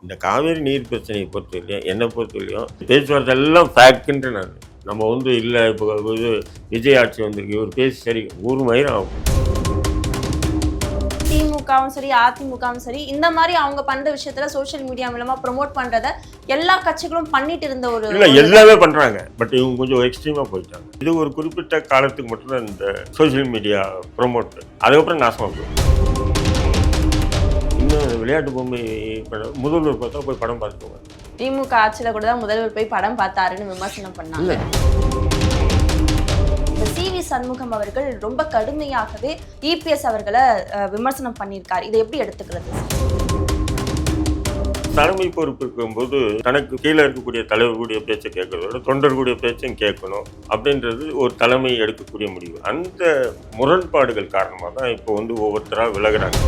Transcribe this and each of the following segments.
இந்த காவேரி நீர் பிரச்சனையை பொறுத்தவரையும் என்னை பொறுத்தவரையும் பேச்சுவார்த்தை எல்லாம் ஃபேக்ட்ன்ட்டு நான் நம்ம வந்து இல்லை இப்போ இது விஜய் ஆட்சி வந்திருக்கு ஒரு பேசி சரி ஒரு மயிரம் ஆகும். திமுகவும் சரி அதிமுகவும் சரி இந்த மாதிரி அவங்க பண்ற விஷயத்துல சோசியல் மீடியா மூலமா ப்ரொமோட் பண்றத எல்லா கட்சிகளும் பண்ணிட்டு இருந்த ஒரு இல்லை எல்லாமே பண்றாங்க. பட் இவங்க கொஞ்சம் எக்ஸ்ட்ரீமா போயிட்டாங்க. இது ஒரு குறிப்பிட்ட காலத்துக்கு மட்டும்தான் இந்த சோசியல் மீடியா ப்ரொமோட், அதுக்கப்புறம் நாசமா போயிடும். இன்னும் விளையாட்டு பொம்மை முதல்வர் பார்த்தா போய் படம் பார்த்துக்கோங்க. திமுக ஆட்சியில கூட தான் முதல்வர் போய் படம் பார்த்தாருன்னு விமர்சனம் பண்ணாங்க. சிவி சண்முகம் அவர்கள் ரொம்ப கடுமையாகவே இபிஎஸ் அவர்களை விமர்சனம் பண்ணியிருக்காரு. இதை எப்படி எடுத்துக்கிறது? தலைமை பொறுப்பு இருக்கும்போது தனக்கு கீழே இருக்கக்கூடிய தலைவர்களுடைய பேச்சை கேட்கறதோட தொண்டர்களுடைய பேச்சையும் கேட்கணும் அப்படின்றது ஒரு தலைமை எடுக்கக்கூடிய முடிவு. அந்த முரண்பாடுகள் காரணமாக தான் இப்போ வந்து ஒவ்வொருத்தராக விலகுறாங்க.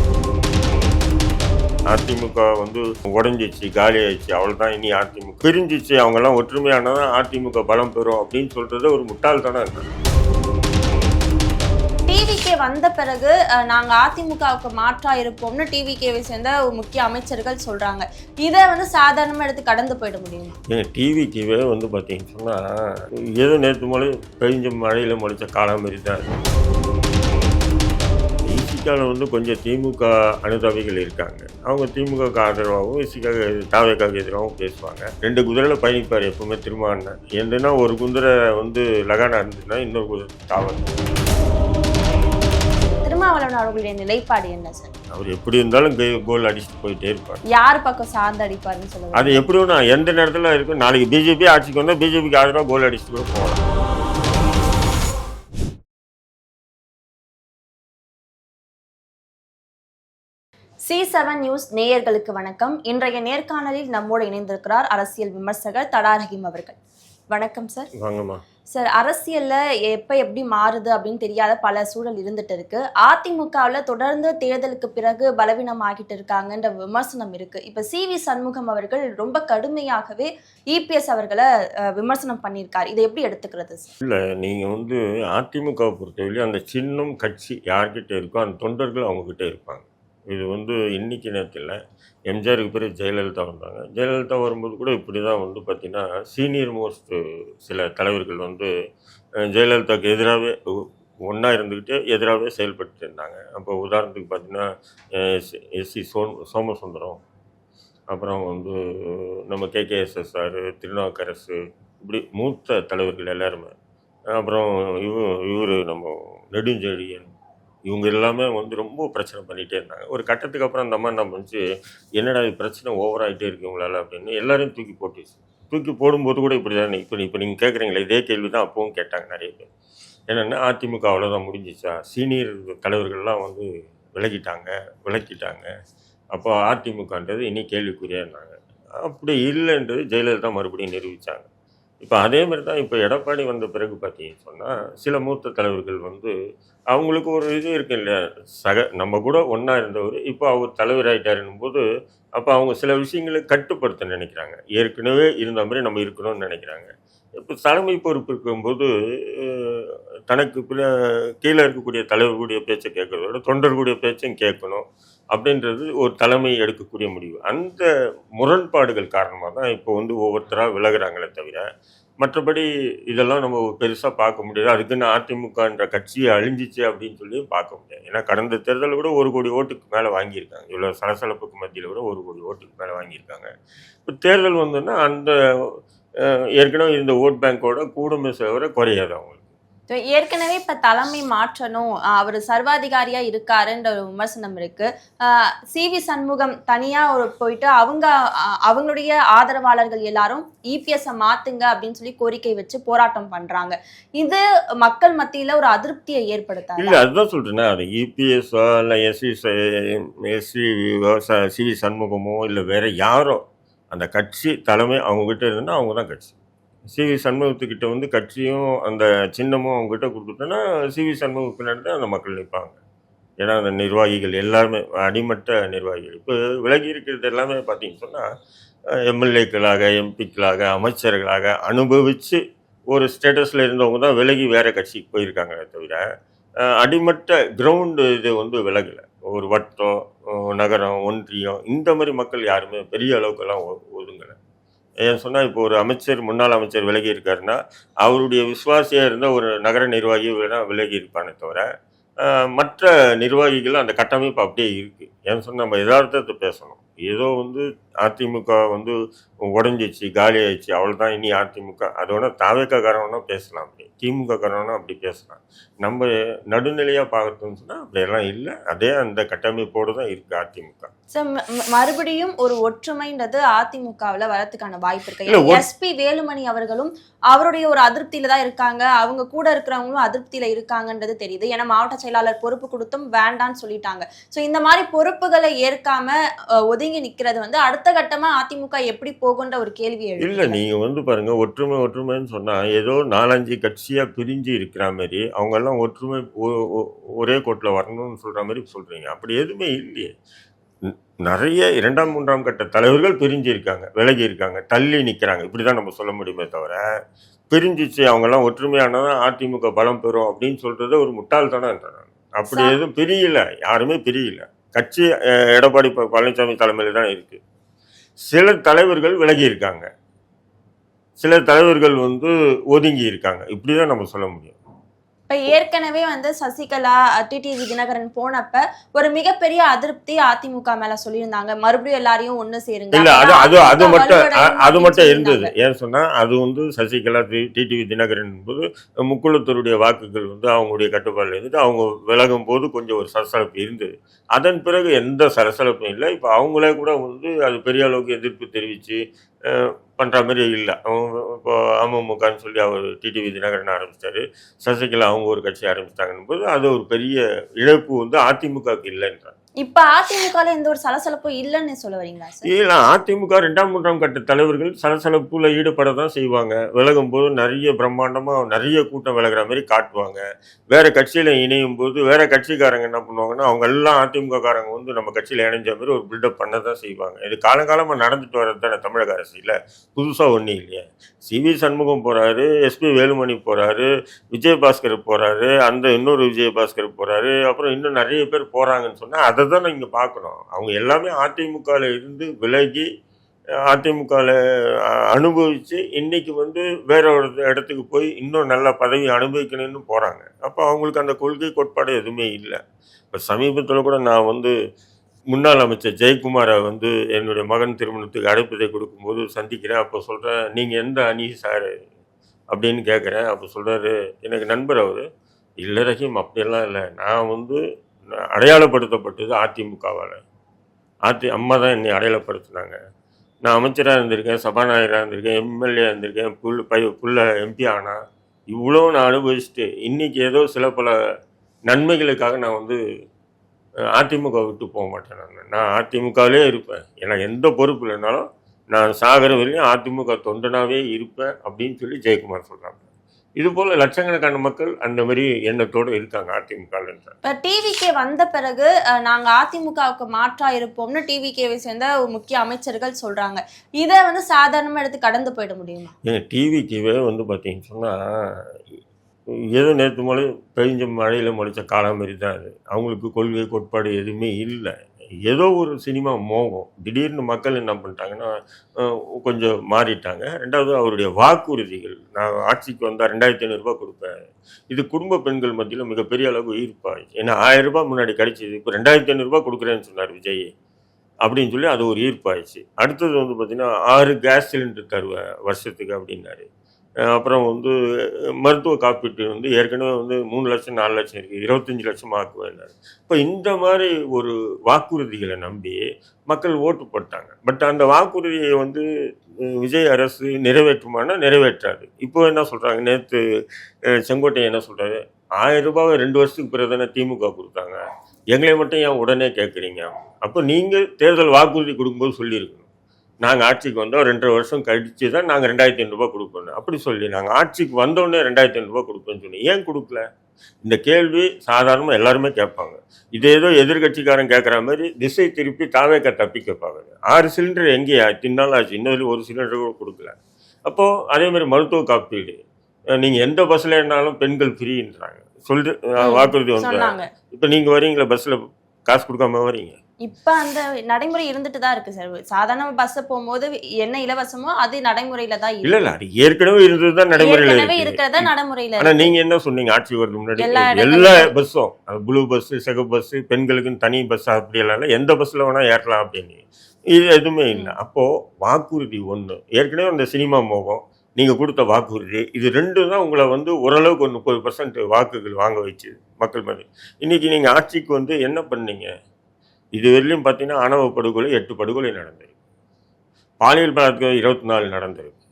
அதிமுக வந்து உடஞ்சிச்சு, காலி ஆயிடுச்சு, அவ்வளோதான், இனி அதிமுக பிரிஞ்சிச்சு, அவங்கெல்லாம் ஒற்றுமையானதான் அதிமுக பலம் பெறும் அப்படின்னு சொல்றது ஒரு முட்டாள்தானே இருக்காங்க. டிவிகே வந்த பிறகு நாங்க அதிமுகவுக்கு மாற்றா இருப்போம்னு டிவிகேவை சேர்ந்த முக்கிய அமைச்சர்கள் சொல்றாங்க. இதை வந்து சாதாரணமா எடுத்து கடந்து போயிட முடியும். டிவிகேவே வந்து பார்த்தீங்கன்னு சொன்னால் ஏதோ நேற்று மழை பெஞ்ச மழையில் முளைச்ச காலம் மாரி தான். இசிகாவில் வந்து கொஞ்சம் திமுக அனுதாபிகள் இருக்காங்க. அவங்க திமுக ஆதரவாகவும் இசிகாக தாவேக்காக எதிராகவும் பேசுவாங்க. 2 குதிரையில் பயணிப்பார் எப்பவுமே திருமாவளவன். என்னன்னா ஒரு குதிரை வந்து லகானா இருந்துச்சுன்னா இன்னொரு குதிரை தாவல். திருமாவளவன் அவர்களுடைய நிலைப்பாடு என்ன சார்? அவர் எப்படி இருந்தாலும் கோல் அடிச்சுட்டு போயிட்டே இருப்பார். யார் பக்கம் சார்ந்து அடிப்பாருன்னு சொல்லுவாங்க. அது எப்படி ஒன்று எந்த நேரத்தில் இருக்கும். நாளைக்கு பிஜேபி ஆட்சிக்கு வந்தால் பிஜேபிக்கு ஆதரவாக கோல் அடிச்சுட்டு கூட போகலாம். C7 நியூஸ் நேயர்களுக்கு வணக்கம். இன்றைய நேர்காணலில் நம்மோடு இணைந்திருக்கிறார் அரசியல் விமர்சகர் தடா ரஹீம் அவர்கள். வணக்கம் சார். வாங்கம்மா. சார், அரசியல்ல எப்ப எப்படி மாறுது அப்படின்னு தெரியாத பல சூழல் இருந்துட்டு இருக்கு. அதிமுகவில் தொடர்ந்து தேர்தலுக்கு பிறகு பலவீனம் ஆகிட்டு இருக்காங்கன்ற விமர்சனம் இருக்கு. இப்ப சிவி சண்முகம் அவர்கள் ரொம்ப கடுமையாகவே இபிஎஸ் அவர்களை விமர்சனம் பண்ணியிருக்காரு. இதை எப்படி எடுத்துக்கிறது சார்? இல்லை, நீங்கள் வந்து அதிமுகவை பொறுத்தவரையிலும் அந்த சின்னம் கட்சி யார்கிட்ட இருக்கோ அந்த தொண்டர்கள் அவங்கக்கிட்ட இருப்பாங்க. இது வந்து இன்னைக்கு நேரத்தில் எம்ஜிஆருக்கு பிறகு ஜெயலலிதா வந்தாங்க. ஜெயலலிதா வரும்போது கூட இப்படி தான் வந்து பார்த்திங்கன்னா சீனியர் மோஸ்ட்டு சில தலைவர்கள் வந்து ஜெயலலிதாவுக்கு எதிராகவே ஒன்றா இருந்துக்கிட்டு எதிராகவே செயல்பட்டு இருந்தாங்க. அப்போ உதாரணத்துக்கு பார்த்திங்கன்னா எஸ்சி சோமசுந்தரம், அப்புறம் வந்து நம்ம கேகேஎஸ்எஸ்ஆர், திருநாவுக்கரசு, இப்படி மூத்த தலைவர்கள் எல்லாருமே, அப்புறம் இவர் நம்ம நெடுஞ்செழியன், இவங்க எல்லாமே வந்து ரொம்ப பிரச்சனை பண்ணிகிட்டே இருந்தாங்க. ஒரு கட்டத்துக்கு அப்புறம் அந்த அம்மா என்ன பண்ணிச்சு, என்னடா இது பிரச்சனை ஓவராகிட்டே இருக்கு உங்களால் அப்படின்னு எல்லாரையும் தூக்கி போட்டுச்சு. தூக்கி போடும்போது கூட இப்படி தான் இப்போ நீங்கள் கேட்குறீங்களே இதே கேள்வி தான் அப்பவும் கேட்டாங்க நிறைய பேர். என்னென்னா அதிமுக அவ்வளோதான் முடிஞ்சிச்சா, சீனியர் தலைவர்கள்லாம் வந்து விளக்கிட்டாங்க, அப்போ அதிமுகன்றது இனி கேள்விக்குறியாஇருந்தாங்க. அப்படி இல்லைன்றது ஜெயலலிதா மறுபடியும் நிரூபித்தாங்க. இப்போ அதே மாதிரி தான் இப்போ எடப்பாடி வந்த பிறகு பார்த்தீங்கன்னு சொன்னால் சில மூத்த தலைவர்கள் வந்து அவங்களுக்கு ஒரு இது இருக்கு இல்லையா, நம்ம கூட ஒன்றா இருந்தவர் இப்போ அவர் தலைவராகிட்டாருன்னும் போது அப்போ அவங்க சில விஷயங்களை கட்டுப்படுத்த நினைக்கிறாங்க. ஏற்கனவே இருந்த மாதிரி நம்ம இருக்கணும்னு நினைக்கிறாங்க. இப்போ தலைமை பொறுப்பு இருக்கும்போது தனக்கு கீழே இருக்கக்கூடிய தலைவர்களுடைய பேச்சை கேட்கறதோட தொண்டர்களுடைய பேச்சையும் கேட்கணும் அப்படின்றது ஒரு தலைமை எடுக்கக்கூடிய முடிவு. அந்த முரண்பாடுகள் காரணமாக தான் இப்போ வந்து ஒவ்வொருத்தராக விலகுறாங்களே தவிர மற்றபடி இதெல்லாம் நம்ம பெருசாக பார்க்க முடியாது. அதுக்குன்னு அதிமுகன்ற கட்சியை அழிஞ்சிச்சு அப்படின்னு சொல்லி பார்க்க முடியாது. ஏன்னா கடந்த தேர்தலில் கூட 1 கோடி ஓட்டுக்கு மேலே வாங்கியிருக்காங்க. இவ்வளோ சலசலப்புக்கு மத்தியில் கூட 1 கோடி ஓட்டுக்கு மேலே வாங்கியிருக்காங்க. இப்போ தேர்தல் வந்தோன்னா அந்த ஏற்கனவே இந்த ஓட் பேங்கோட கூடுமை சேவரை குறையாது அவங்களுக்கு. ஏற்கனவே இப்ப தலைமை மாற்றணும், அவர் சர்வாதிகாரியா இருக்காருன்ற ஒரு விமர்சனம் இருக்கு. சிவி சண்முகம் தனியா போயிட்டு அவங்களுடைய ஆதரவாளர்கள் எல்லாரும் இபிஎஸ் மாத்துங்க அப்படின்னு சொல்லி கோரிக்கை வச்சு போராட்டம் பண்றாங்க. இது மக்கள் மத்தியில ஒரு அதிருப்தியை ஏற்படுத்தாது? இல்லை, அதுதான் சொல்றேன்னா, அது இபிஎஸ்ஸோ இல்லை சிவி சண்முகமோ இல்லை வேற யாரோ அந்த கட்சி தலைமை அவங்ககிட்ட இருந்துன்னா அவங்க தான் கட்சி. சிவி சண்முகத்துக்கிட்ட வந்து கட்சியும் அந்த சின்னமும் அவங்ககிட்ட கொடுத்துட்டோன்னா சிவி சண்முகம் பின்னாடி தான் அந்த மக்கள் நிற்பாங்க. ஏன்னா அந்த நிர்வாகிகள் எல்லாருமே அடிமட்ட நிர்வாகிகள் இப்போ விலகி இருக்கிறது எல்லாமே பார்த்தீங்கன்னு சொன்னால் எம்எல்ஏக்களாக, எம்பிக்களாக, அமைச்சர்களாக அனுபவித்து ஒரு ஸ்டேட்டஸில் இருந்தவங்க தான் விலகி வேறு கட்சிக்கு போயிருக்காங்களே தவிர அடிமட்ட கிரவுண்டு இது வந்து விலகலை. ஒரு வட்டம், நகரம், ஒன்றியம் இந்த மாதிரி மக்கள் யாருமே பெரிய அளவுக்கெல்லாம் ஒதுங்கலை. ஏன் சொன்னால் இப்போ ஒரு அமைச்சர், முன்னாள் அமைச்சர் விலகி இருக்காருன்னா அவருடைய விசுவாசியாக இருந்த ஒரு நகர நிர்வாகி வேணால் விலகி இருப்பானே தவிர மற்ற நிர்வாகிகள் அந்த கட்டமைப்பு அப்படியே இருக்குது. ஏன்னு சொன்னால் நம்ம யதார்த்தத்தை பேசணும். ஏதோ வந்து அதிமுக வந்து உடஞ்சிச்சு, காலி ஆயிடுச்சு, அவ்வளோதான் இனி அதிமுக, அதோட தாவேக்கா காரவனா பேசலாம், அப்படி திமுக காரவனா அப்படி பேசலாம். நம்ம நடுநிலையாக பார்க்கறதுன்னு சொன்னால் அப்படியெல்லாம் இல்லை. அதே அந்த கட்டமைப்போடு தான் இருக்குது அதிமுக. மறுபடியும் ஒரு ஒற்றுமைன்றது அதிமுகவில் வரதுக்கான வாய்ப்பு இல்ல, இருக்கு. எஸ்பி வேலுமணி அவர்களும் அவருடைய ஒரு அதிருப்தியில தான் இருக்காங்க, அவங்க கூட இருக்கிறவங்களும் அதிருப்தியில இருக்காங்கன்றது தெரியுது. ஏன்னா மாவட்ட செயலாளர் பொறுப்பு கொடுத்தும் வேண்டான்னு சொல்லிட்டாங்க. ஸோ இந்த மாதிரி பொறுப்புகளை ஏற்காம ஒதுங்கி நிக்கிறது வந்து அடுத்த கட்டமா அதிமுக எப்படி போகுன்ற ஒரு கேள்வி எழுது. இல்லை, நீங்கள் வந்து பாருங்க, ஒற்றுமைன்னு சொன்னால் ஏதோ 4-5 கட்சியாக பிரிஞ்சு இருக்கிற மாதிரி அவங்கெல்லாம் ஒற்றுமை ஒரே கோட்டில் வரணும்னு சொல்கிற மாதிரி சொல்கிறீங்க. அப்படி எதுவுமே இல்லையே. நிறைய 2ஆம் 3ஆம் கட்ட தலைவர்கள் பிரிஞ்சு இருக்காங்க, விலகி இருக்காங்க, தள்ளி நிற்கிறாங்க. இப்படி தான் நம்ம சொல்ல முடியுமே தவிர பிரிஞ்சிச்சு அவங்கெல்லாம் ஒற்றுமையானதான் அதிமுக பலம் பெறும் அப்படின்னு சொல்கிறது ஒரு முட்டாள்தானே நான். அப்படி எதுவும் பிரியல, யாருமே பிரியல. கட்சி எடப்பாடி பழனிசாமி தலைமையில் தான் இருக்குது. சில தலைவர்கள் விலகி இருக்காங்க, சில தலைவர்கள் வந்து ஒதுங்கி இருக்காங்க. இப்படி தான் நம்ம சொல்ல முடியும். இப்ப ஏற்கனவே வந்து சசிகலா டிடிவி தினகரன் போனப்ப ஒரு மிகப்பெரிய அதிருப்தி அதிமுக மேல சொல்லியிருந்தாங்க, மறுபடியும் எல்லாரையும் ஒண்ணு சேருங்க. இல்ல, அது மட்டும் இருந்தது. ஏன்னு சொன்னா அது வந்து சசிகலா டிடிவி தினகரன் போது முக்குளத்தூருடைய வாக்குகள் வந்து அவங்களுடைய கட்டுப்பாடுல இருந்துட்டு அவங்க விலகும் போது கொஞ்சம் ஒரு சலசலப்பு இருந்தது. அதன் பிறகு எந்த சலசலப்பும் இல்லை. இப்போ அவங்களே கூட வந்து அது பெரிய அளவுக்கு எதிர்ப்பு தெரிவித்து பண்ணுற மாதிரி இல்லை. அவங்க இப்போ அமமுகன்னு சொல்லி அவர் டிடிவி தினகரன் ஆரம்பித்தார், சசிகலா அவங்க ஒரு கட்சி ஆரம்பிச்சிட்டாங்கன்னு போது அது ஒரு பெரிய இழப்பு வந்து அதிமுகவுக்கு இல்லைன்றாங்க. இப்ப அதிமுகல எந்த ஒரு சலசலப்பும் இல்லைன்னு சொல்ல வரீங்களா சார்? இல்லை, அதிமுக 2ஆம் 3ஆம் கட்ட தலைவர்கள் சலசலப்புல ஈடுபட தான் செய்வாங்க. விலகும் போது நிறைய பிரம்மாண்டமாக நிறைய கூட்டம் விலகிற மாதிரி காட்டுவாங்க. வேற கட்சியில் இணையும் போது வேற கட்சிக்காரங்க என்ன பண்ணுவாங்கன்னா அவங்க எல்லாம் அதிமுக காரங்க வந்து நம்ம கட்சியில் இணைஞ்ச மாதிரி ஒரு பில்டப் பண்ண தான் செய்வாங்க. இது காலகாலமாக நடந்துட்டு வர்றது தானே தமிழக அரசியல், புதுசாக ஒன்றும் இல்லையா. சிவி சண்முகம் போகிறாரு, எஸ்பி வேலுமணி போகிறாரு, விஜயபாஸ்கர் போகிறாரு, அந்த இன்னொரு விஜயபாஸ்கர் போகிறாரு, அப்புறம் இன்னும் நிறைய பேர் போகிறாங்கன்னு சொன்னால் அதை தான் நீங்கள் பார்க்கணும். அவங்க எல்லாமே அதிமுகவில் இருந்து விலகி அதிமுகவில் அனுபவித்து இன்னைக்கு வந்து வேற ஒரு இடத்துக்கு போய் இன்னும் நல்ல பதவி அனுபவிக்கணும்னு போகிறாங்க. அப்போ அவங்களுக்கு அந்த கொள்கை கோட்பாடு எதுவுமே இல்லை. இப்போ சமீபத்தில் கூட நான் வந்து முன்னாள் அமைச்சர் ஜெயக்குமாரை வந்து என்னுடைய மகன் திருமணத்துக்கு அழைப்பதை கொடுக்கும்போது சந்திக்கிறேன். அப்போ சொல்கிறேன், நீங்கள் எந்த அணி சார் அப்படின்னு கேட்குறேன். அப்போ சொல்கிறாரு, எனக்கு நண்பர் அவர், இல்லை ரஹீம் அப்படியெல்லாம் இல்லை, நான் வந்து அடையாளப்படுத்தப்பட்டது அதிமுகவால். அம்மா தான் என்னை அடையாளப்படுத்தினாங்க. நான் அமைச்சராக இருந்திருக்கேன், சபாநாயகராக இருந்திருக்கேன், எம்எல்ஏ இருந்திருக்கேன், புள்ள எம்பி ஆனா இவ்வளோ நான் அனுபவிச்சுட்டு இன்றைக்கி ஏதோ சில பல நன்மைகளுக்காக நான் வந்து அதிமுக விட்டு போக மாட்டேன். நான் அதிமுகவிலே இருப்பேன். எனக்கு எந்த பொறுப்பு இல்லைனாலும் நான் சாகர வரையும் அதிமுக தொண்டனாகவே இருப்பேன் அப்படின்னு சொல்லி ஜெயக்குமார் சொல்கிறாங்க. இது போல லட்சக்கணக்கான மக்கள் அந்த மாதிரி எண்ணத்தோடு இருக்காங்க அதிமுக. இப்போ டிவிகே வந்த பிறகு நாங்கள் அதிமுகவுக்கு மாற்றா இருப்போம்னு டிவிகேவை சேர்ந்த முக்கிய அமைச்சர்கள் சொல்றாங்க. இதை வந்து சாதாரணமாக எடுத்து கடந்து போயிட முடியுமா? ஏங்க, டிவிகேவே வந்து பார்த்தீங்கன்னு சொன்னால் ஏதோ நேற்று மழை பெஞ்ச மழையில் முளைச்ச காலம் மாதிரி தான் அது. அவங்களுக்கு கொள்கை கோட்பாடு எதுவுமே இல்லை. ஏதோ ஒரு சினிமா மோகம். திடீர்னு மக்கள் என்ன பண்ணிட்டாங்கன்னா கொஞ்சம் மாறிட்டாங்க. ரெண்டாவது அவருடைய வாக்குறுதிகள், நான் ஆட்சிக்கு வந்தால் 2500 ரூபா கொடுப்பேன், இது குடும்ப பெண்கள் மத்தியில் மிகப்பெரிய அளவு ஈர்ப்பாயிடுச்சு. ஏன்னா 1000 ரூபாய் முன்னாடி கிடைச்சிது, இப்போ 2500 ரூபா கொடுக்குறேன்னு சொன்னார் விஜய் அப்படின்னு சொல்லி அது ஒரு ஈர்ப்பாயிடுச்சு. அடுத்தது வந்து பார்த்திங்கன்னா 6 கேஸ் சிலிண்டர் தருவேன் வருஷத்துக்கு அப்படின்னாரு. அப்புறம் வந்து மருத்துவ காப்பீட்டு வந்து ஏற்கனவே வந்து 3 லட்சம் 4 லட்சம் இருக்குது, 25 லட்சம் ஆக்குவேன்னாரு. இப்போ இந்த மாதிரி ஒரு வாக்குறுதிகளை நம்பி மக்கள் ஓட்டு போட்டாங்க. பட் அந்த வாக்குறுதியை வந்து விஜய் அரசு நிறைவேற்றுமானா நிறைவேற்றாது. இப்போ என்ன சொல்கிறாங்க, நேற்று செங்கோட்டையன் என்ன சொல்கிறாரு, 1000 ரூபாவை 2 வருஷத்துக்கு பிறகு தானே திமுக கொடுத்தாங்க, எங்களை மட்டும் ஏன் உடனே கேட்குறீங்க? அப்போ நீங்கள் தேர்தல் வாக்குறுதி கொடுக்கும்போது சொல்லியிருக்கணும், நாங்கள் ஆட்சிக்கு வந்தோம் 2.5 வருஷம் கழிச்சு தான் நாங்கள் 2500 ரூபா கொடுப்போம். அப்படி சொல்லி நாங்கள் ஆட்சிக்கு வந்தோடனே 2500 ரூபா கொடுப்போம்னு சொல்லி ஏன் கொடுக்கல? இந்த கேள்வி சாதாரணமாக எல்லாருமே கேட்பாங்க. இது ஏதோ எதிர்கட்சிக்காரன் கேட்குற மாதிரி திசை திருப்பி தாவேக்க தப்பி கேட்பாங்க. 6 சிலிண்டர் எங்கேயா தின்னாலும் ஆச்சு, இன்னொரு 1 சிலிண்டர் கூட கொடுக்கல. அப்போது அதேமாதிரி மருத்துவ காப்பீடு, நீங்கள் எந்த பஸ்ஸில் இருந்தாலும் பெண்கள் ஃப்ரீன்றாங்க வாக்குறுதி வந்து. இப்போ நீங்கள் வரீங்களா பஸ்ஸில், காசு கொடுக்காம வரீங்க? இப்ப அந்த நடைமுறை இருந்துட்டு தான் இருக்கு சார். சாதாரண பஸ்ல போகும்போது என்ன இலவசமோ அது நடைமுறையில தான் இல்ல இருக்கு. இல்ல அது ஏற்கனவே இருந்ததுதான் நடைமுறையில ஏற்கனவே இருக்கு. இருக்கிறதா நடைமுறையில ஆனா இருக்கு. நீங்க என்ன சொன்னீங்க ஆட்சி வருது முன்னாடி? எல்லா எல்லா இடங்கள்லயும் பஸ்ஸும் ப்ளூ பஸ், சிகப்பு பஸ், பெண்களுக்குன்னு தனி பஸ் அப்படி எல்லாம் இல்ல. எந்த பஸ்ல வேணா ஏறலாம் அப்படின்னு. இது எதுவுமே இல்லை. அப்போ வாக்குறுதி ஒண்ணு, ஏற்கனவே அந்த சினிமா மோகம், நீங்க கொடுத்த வாக்குறுதி, இது ரெண்டும் தான் உங்களை வந்து ஓரளவுக்கு ஒரு 30% வாக்குகள் வாங்க வச்சு மக்கள் மேலே. இன்னைக்கு நீங்க ஆட்சிக்கு வந்து என்ன பண்ணீங்க? இது வரையிலும் பார்த்தீங்கன்னா ஆணவ படுகொலை 8 படுகொலை நடந்திருக்கு, பாலியல் பலாத்காரம் 24 நடந்திருக்கு,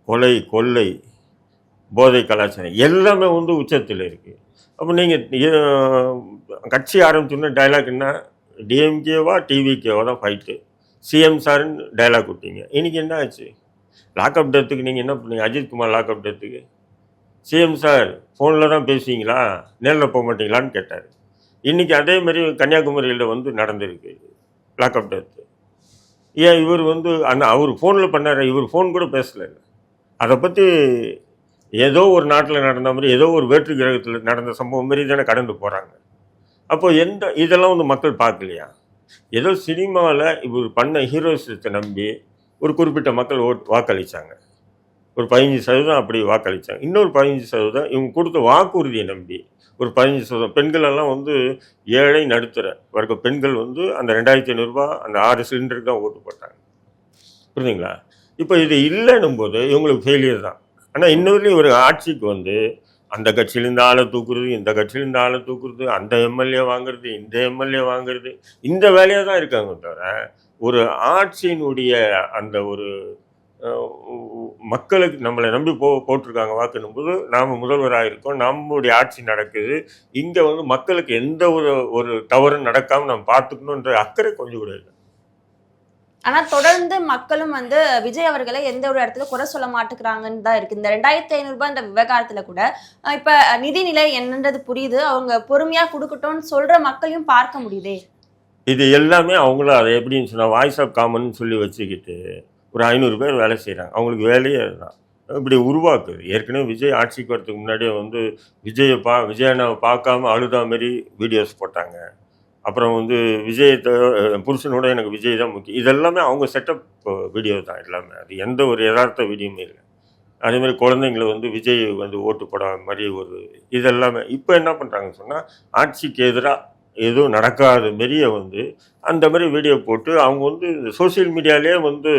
கொலை கொள்ளை போதை கலாச்சாரம் எல்லாமே வந்து உச்சத்தில் இருக்கு. அப்போ நீங்க கட்சி ஆரம்பிச்சோன்னா டைலாக் என்ன? டிஎம்கேவா டிவிகேவா தான் ஃபைட்டு, சிஎம் சார்ன்னு டைலாக் விட்டீங்க. இன்னைக்கு என்ன ஆச்சு? லாக்அப் டெத்துக்கு நீங்கள் என்ன பண்ணீங்க? அஜித்குமார் லாக்அப் டெத்துக்கு சிஎம் சார் ஃபோனில் தான் பேசுவீங்களா, நேரில் போக மாட்டீங்களான்னு கேட்டார். இன்றைக்கி அதே மாதிரி கன்னியாகுமரியில் வந்து நடந்திருக்கு லாக்அப் டெத்து. ஏன் இவர் வந்து அவர் ஃபோனில் பண்ணார், இவர் ஃபோன் கூட பேசலை. அதை பற்றி ஏதோ ஒரு நாட்டில் நடந்த மாதிரி, ஏதோ ஒரு வேற்று கிரகத்தில் நடந்த சம்பவம் மாரி தானே கடந்து போகிறாங்க. அப்போ இதெல்லாம் வந்து மக்கள் பார்க்கலையா? ஏதோ சினிமாவில் இவர் பண்ண ஹீரோஸத்தை நம்பி ஒரு குறிப்பிட்ட மக்கள் வாக்களித்தாங்க. ஒரு 15% அப்படி வாக்களித்தாங்க. இன்னொரு 15% இவங்க கொடுத்த வாக்குறுதியை நம்பி ஒரு 15% பெண்களெல்லாம் வந்து ஏழை நடுத்தர வர்க்க பெண்கள் வந்து அந்த 2500 ரூபா அந்த 6 சிலிண்டருக்கு தான் ஓட்டு போட்டாங்க. புரியுதுங்களா? இப்போ இது இல்லைன்னும் போது இவங்களுக்கு ஃபெயிலியர் தான். ஆனால் இன்னொரு ஒரு ஆட்சிக்கு வந்து அந்த கட்சியிலேருந்து ஆளை தூக்குறது, இந்த கட்சியிலேருந்து ஆளை தூக்குறது, அந்த எம்எல்ஏ வாங்குறது, இந்த எம்எல்ஏ வாங்குறது, இந்த வேலையாக தான் இருக்காங்க தவிர ஒரு ஆட்சியினுடைய அந்த ஒரு மக்களுக்கு நம்மளை நம்பி போட்டிருக்காங்க வாக்குன்னும் போது நாம் முதல்வராக இருக்கோம், நம்முடைய ஆட்சி நடக்குது, இங்கே வந்து மக்களுக்கு எந்த ஒரு தவறும் நடக்காமல் நம்ம பார்த்துக்கணுன்ற அக்கறை கொஞ்சம் கூட இல்லை. ஆனா தொடர்ந்து மக்களும் வந்து விஜய் அவர்களை எந்த ஒரு இடத்துல குறை சொல்ல மாட்டேங்கிறாங்கன்னு தான் இருக்கு. இந்த 2500 ரூபாய் இந்த விவகாரத்துல கூட இப்ப நிதிநிலை என்னன்றது புரியுது, அவங்க பொறுமையா கொடுக்கட்டும்னு சொல்ற மக்களையும் பார்க்க முடியுதே. இது எல்லாமே அவங்களும் அதை எப்படின்னு சொன்னால் வாய்ஸ் ஆஃப் காமன் சொல்லி வச்சுக்கிட்டு ஒரு 500 பேர் வேலை செய்கிறாங்க. அவங்களுக்கு வேலையே அதுதான். இப்படி உருவாக்குது. ஏற்கனவே விஜய் ஆட்சிக்கு வரதுக்கு முன்னாடியே வந்து விஜயண்ணாவை பார்க்காம அழுதா மாரி வீடியோஸ் போட்டாங்க. அப்புறம் வந்து விஜயத்தை புருஷனோட எனக்கு விஜய் தான் முக்கியம், இதெல்லாமே அவங்க செட்டப் வீடியோ தான் எல்லாமே. அது எந்த ஒரு யதார்த்த வீடியோமே இல்லை. அதேமாதிரி குழந்தைங்களை வந்து விஜய் வந்து ஓட்டு போடாத மாதிரி ஒரு இதெல்லாமே. இப்போ என்ன பண்ணுறாங்கன்னு சொன்னால் ஆட்சிக்கு எதிராக எதுவும் நடக்காத மாரியே வந்து அந்த மாதிரி வீடியோ போட்டு அவங்க வந்து சோசியல் மீடியாலே வந்து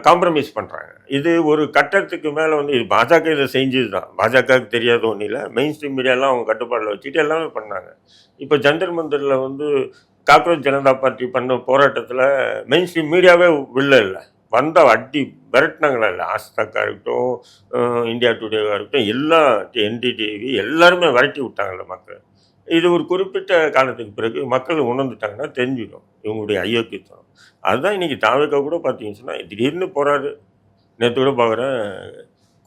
காம்ப்ரமைஸ் பண்ணுறாங்க. இது ஒரு கட்டத்துக்கு மேலே வந்து இது பாஜக இதை செஞ்சது தான். பாஜகவுக்கு தெரியாத ஒன்றும் இல்லை. மெயின் ஸ்ட்ரீம் மீடியாலாம் அவங்க கட்டுப்பாடில் வச்சுட்டு எல்லாமே பண்ணாங்க. இப்போ ஜந்தர் மந்தரில் வந்து காக்ரோச் ஜனதா பார்ட்டி பண்ண போராட்டத்தில் மெயின் ஸ்ட்ரீம் மீடியாவே இல்லை வந்தால் அடி விரட்டினாங்களா இல்லை. ஆஸ்தாக்காக இருக்கட்டும், இந்தியா டுடேவாக இருக்கட்டும், எல்லா என்டிடிவி எல்லாருமே விரட்டி விட்டாங்கல்ல மக்கள். இது ஒரு குறிப்பிட்ட காலத்துக்கு பிறகு மக்கள் உணர்ந்துட்டாங்கன்னா தெரிஞ்சிடும் இவங்களுடைய அயோக்கியத்தனம். அதுதான் இன்றைக்கி தாவேக்கா கூட பார்த்தீங்கன்னு சொன்னால் திடீர்னு போகிறாரு. நேற்று கூட பார்க்குறேன்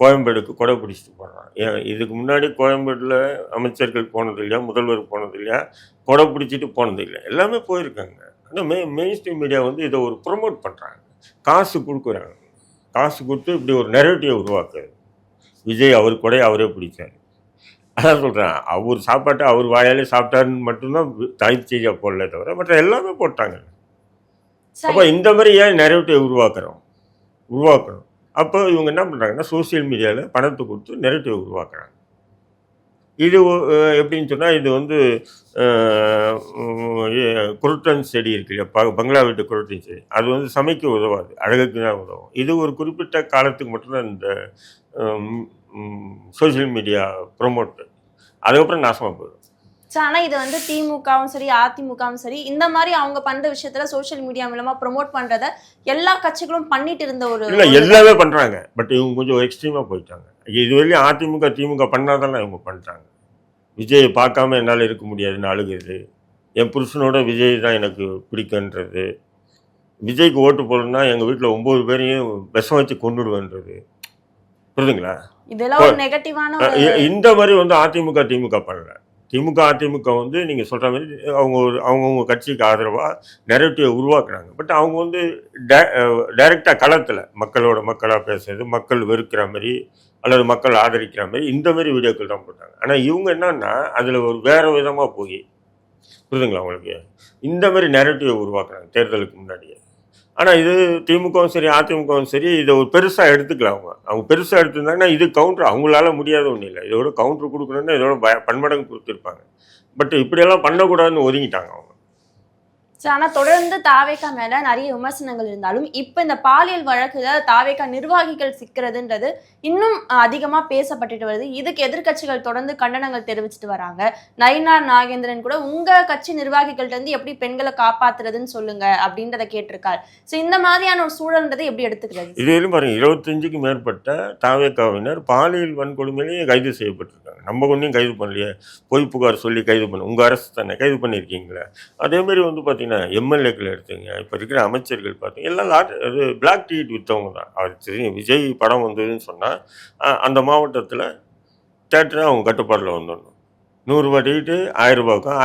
கோயம்பேடுக்கு கொடை பிடிச்சிட்டு போகிறான். இதுக்கு முன்னாடி கோயம்பேடில் அமைச்சர்கள் போனது இல்லையா, முதல்வர் போனது இல்லையா, கொடை பிடிச்சிட்டு போனது இல்லை, எல்லாமே போயிருக்காங்க. ஆனால் மெயின் ஸ்ட்ரீம் மீடியா வந்து இதை ஒரு ப்ரொமோட் பண்ணுறாங்க, காசு கொடுக்குறாங்க. காசு கொடுத்து இப்படி ஒரு நெரேட்டிவை உருவாக்குறது. விஜய் அவர் கொடையை அவரே பிடிச்சார். அதான் சொல்கிறேன், அவர் சாப்பாட்டை அவர் வாயாலே சாப்பிட்டாருன்னு மட்டும்தான் தாய் செய்தியாக போடல தவிர மற்ற எல்லாமே போட்டாங்க. அப்போ இந்த மாதிரி ஏன் நெரேட்டிவ் உருவாக்கணும்? அப்போ இவங்க என்ன பண்ணுறாங்கன்னா சோசியல் மீடியாவில் பணத்தை கொடுத்து நெரேட்டிவ் உருவாக்குறாங்க. இது எப்படின்னு சொன்னால் இது வந்து குருட்டன் செடி இருக்கு இல்லையா, பங்களா வீட்டு குருட்டன் செடி, அது வந்து சமைக்க உதவாது, அழகுக்கு தான் உதவும். இது ஒரு குறிப்பிட்ட காலத்துக்கு மட்டும்தான் இந்த சோசியல் மீடியா ப்ரொமோட், அதுக்கப்புறம் நாசமாக போயிடும். ஆனால் இது வந்து திமுகவும் சரி அதிமுகவும் சரி இந்த மாதிரி அவங்க பண்ணுற விஷயத்துல சோஷியல் மீடியா மூலமா ப்ரொமோட் பண்ணுறத எல்லா கட்சிகளும் பண்ணிட்டு இருந்த ஒரு இல்லை எல்லாமே பண்ணுறாங்க. பட் இவங்க கொஞ்சம் எக்ஸ்ட்ரீமாக போயிட்டாங்க. இது வரையும் அதிமுக திமுக பண்ணாதானே இவங்க பண்ணுறாங்க. விஜயை பார்க்காம என்னால் இருக்க முடியாதுன்னு அழுகுது, என் புருஷனோட விஜய் தான் எனக்கு பிடிக்குன்றது, விஜய்க்கு ஓட்டு போடணும்னா எங்கள் வீட்டில் 9 பேரையும் விஷம் வச்சு கொண்டுடுவேன்றது. புரியுதுங்களா? இதெல்லாம் ஒரு நெகட்டிவான இந்த மாதிரி வந்து அதிமுக திமுக பண்ணல. திமுக அதிமுக வந்து நீங்கள் சொல்கிற மாதிரி அவங்கவுங்க கட்சிக்கு ஆதரவாக நெரேட்டிவை உருவாக்குறாங்க. பட் அவங்க வந்து டைரெக்டாக களத்தில் மக்களாக பேசுறது, மக்கள் வெறுக்கிற மாதிரி அல்லது மக்கள் ஆதரிக்கிற மாதிரி இந்த மாதிரி வீடியோக்கள் தான் போட்டாங்க. ஆனால் இவங்க என்னன்னா அதில் ஒரு வேறு விதமாக போய் புரியுதுங்களா உங்களுக்கு? இந்த மாதிரி நெரட்டிவை உருவாக்குறாங்க தேர்தலுக்கு முன்னாடியே. ஆனால் இது திமுகவும் சரி அதிமுகவும் சரி இதை ஒரு பெருசாக எடுத்துக்கல. அவங்க பெருசாக எடுத்துருந்தாங்கன்னா இது கவுண்டர் அவங்களால முடியாத ஒன்றும் இல்லை. இதோட கவுண்டர் கொடுக்கணுன்னா இதோட பன்மடங்கு கொடுத்துருப்பாங்க. பட் இப்படியெல்லாம் பண்ணக்கூடாதுன்னு ஒதுங்கிட்டாங்க அவங்க. ஆனா தொடர்ந்து தாவேகா மேல நிறைய விமர்சனங்கள் இருந்தாலும் இப்ப இந்த பாலியல் வழக்குல தாவேகா நிர்வாகிகள் சிக்கிறதுன்றது இன்னும் அதிகமா பேசப்பட்டுட்டு வருது. இதுக்கு எதிர்க்கட்சிகள் தொடர்ந்து கண்டனங்கள் தெரிவிச்சுட்டு வராங்க. நயினார் நாகேந்திரன் கூட உங்க கட்சி நிர்வாகிகள்ட்ட இருந்து எப்படி பெண்களை காப்பாத்துறதுன்னு சொல்லுங்க அப்படின்றத கேட்டிருக்காரு. சோ இந்த மாதிரியான ஒரு சூழல்ன்றதை எப்படி எடுத்துக்கிறது? இதுவரையும் பாருங்க 25க்கும் மேற்பட்ட தாவேகாவினர் பாலியல் வன்கொடுமையிலேயே கைது செய்யப்பட்டிருக்காங்க. நம்ம ஒன்றையும் கைது பண்ணலையே, பொய் புகார் சொல்லி கைது பண்ண உங்க அரசு தானே கைது பண்ணியிருக்கீங்களே. அதே மாதிரி வந்து பார்த்தீங்கன்னா எம்எல்ஏக்கள் எடுத்துங்க, இப்போ இருக்கிற அமைச்சர்கள் பார்த்தீங்க எல்லாம் அது பிளாக் டிக்கெட் விற்றவங்க தான். அவர் தெரியும் விஜய் படம் வந்ததுன்னு சொன்னால் அந்த மாவட்டத்தில் தேட்டரை அவங்க கட்டுப்பாட்டில் வந்துடணும். 100 டிக்கெட்டு 1000 ரூபாய்க்கும்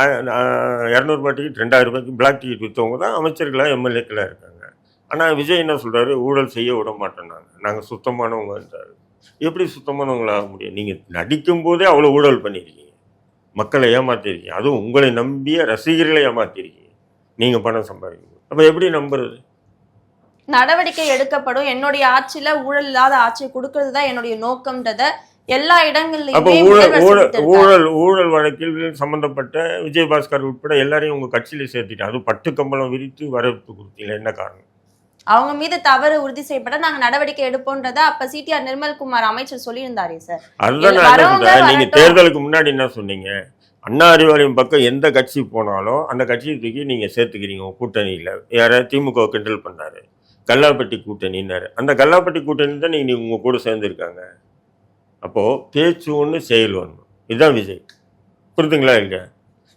200 டிக்கெட் 2000 ரூபாய்க்கு பிளாக் டிக்கெட் விற்றவங்க தான் அமைச்சர்களாக எம்எல்ஏக்களாக இருக்காங்க. ஆனால் விஜய் என்ன சொல்கிறாரு, ஊழல் செய்ய விட மாட்டோம், நாங்கள் சுத்தமானவங்கன்றாரு. எப்படி சுத்தமானவங்களாக முடியும்? நீங்கள் நடிக்கும் போதே அவ்வளோ ஊழல் பண்ணியிருக்கீங்க, மக்களை ஏமாற்றிருக்கீங்க, அதுவும் உங்களை நம்பிய ரசிகர்களை ஏமாற்றிருக்கீங்க. நீங்கள் பணம் சம்பாதிக்கணும், அப்போ எப்படி நம்புறது? நடவடிக்கை எடுக்கப்படும், என்னுடைய ஆட்சியில ஊழல் இல்லாத ஆட்சியை கொடுக்கறது தான் என்னுடைய நோக்கம்ன்றத எல்லா இடங்கள்லயுமே ஊழல் வழக்கில் சம்பந்தப்பட்ட விஜயபாஸ்கர் உட்பட எல்லாரையும் உங்க கட்சியில சேர்த்துட்டேன். அது பட்டு கம்பளம் விரித்து வரவேற்பு கொடுத்தீங்க, என்ன காரணம்? அவங்க மீது தவறு உறுதி செய்யப்பட்ட நாங்க நடவடிக்கை எடுப்போம்ன்றத அப்ப சிடிஆர் நிர்மல்குமார் அமைச்சர் சொல்லியிருந்தாரே சார். அதுதான் நீங்க தேர்தலுக்கு முன்னாடி என்ன சொன்னீங்க, அண்ணா அறிவாலயம் பக்கம் எந்த கட்சி போனாலும் அந்த கட்சியை தூக்கி நீங்க சேர்த்துக்கிறீங்க கூட்டணியில. யார திமுக கிண்டல் பண்ணாரு, கல்லாப்பட்டி கூட்டணின்னாரு. அந்த கல்லாப்பட்டி கூட்டணி தான் நீங்க உங்க கூட சேர்ந்துருக்காங்க. அப்போ பேச்சு ஒன்று செயல் ஒன்று, இதுதான் விஜய். புரிதுங்களா இல்லையா?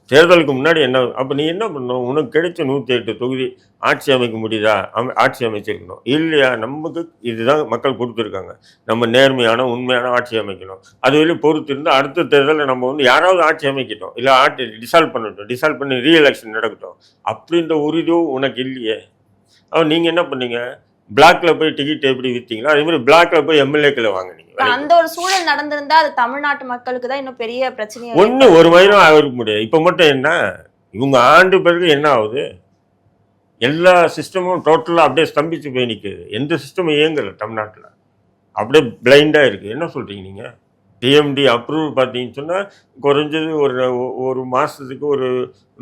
தேர்தலுக்கு முன்னாடி என்ன, அப்போ நீ என்ன பண்ணணும், உனக்கு கிடைச்ச 108 தொகுதி ஆட்சி அமைக்க முடியுதா, ஆட்சி அமைச்சிருக்கணும். இல்லையா, நமக்கு இதுதான் மக்கள் கொடுத்துருக்காங்க, நம்ம நேர்மையான உண்மையான ஆட்சி அமைக்கணும். அது வரையும் பொறுத்து இருந்து அடுத்த தேர்தலில் நம்ம வந்து யாராவது ஆட்சி அமைக்கட்டும், இல்லை ஆட்சி டிசால்வ் பண்ணட்டும், டிசால்வ் பண்ணி ரீஎலெக்ஷன் நடக்கட்டும் அப்படின்ற உறுதியும் உனக்கு இல்லையே. அவன் நீங்கள் என்ன பண்ணீங்க, பிளாக்ல போய் டிக்கெட் எப்படி விற்றீங்களோ அதே மாதிரி பிளாக்ல போய் எம்எல்ஏக்களை வாங்கினீங்க. அந்த ஒரு சூழல் நடந்திருந்தா அது தமிழ்நாட்டு மக்களுக்கு தான் இன்னும் பெரிய பிரச்சனை. ஒரு மயிலும் ஆகிருக்க முடியாது. இப்போ மட்டும் என்ன, இவங்க ஆண்டு பிறகு என்ன ஆகுது, எல்லா சிஸ்டமும் டோட்டலாக அப்படியே ஸ்தம்பிச்சு போய் நிற்குது. எந்த சிஸ்டமும் இயங்கலை தமிழ்நாட்டில், அப்படியே பிளைண்டாக இருக்குது. என்ன சொல்கிறீங்க நீங்கள்? டிஎம்டி அப்ரூவல் பார்த்தீங்கன்னு சொன்னால் குறைஞ்சது ஒரு மாதத்துக்கு ஒரு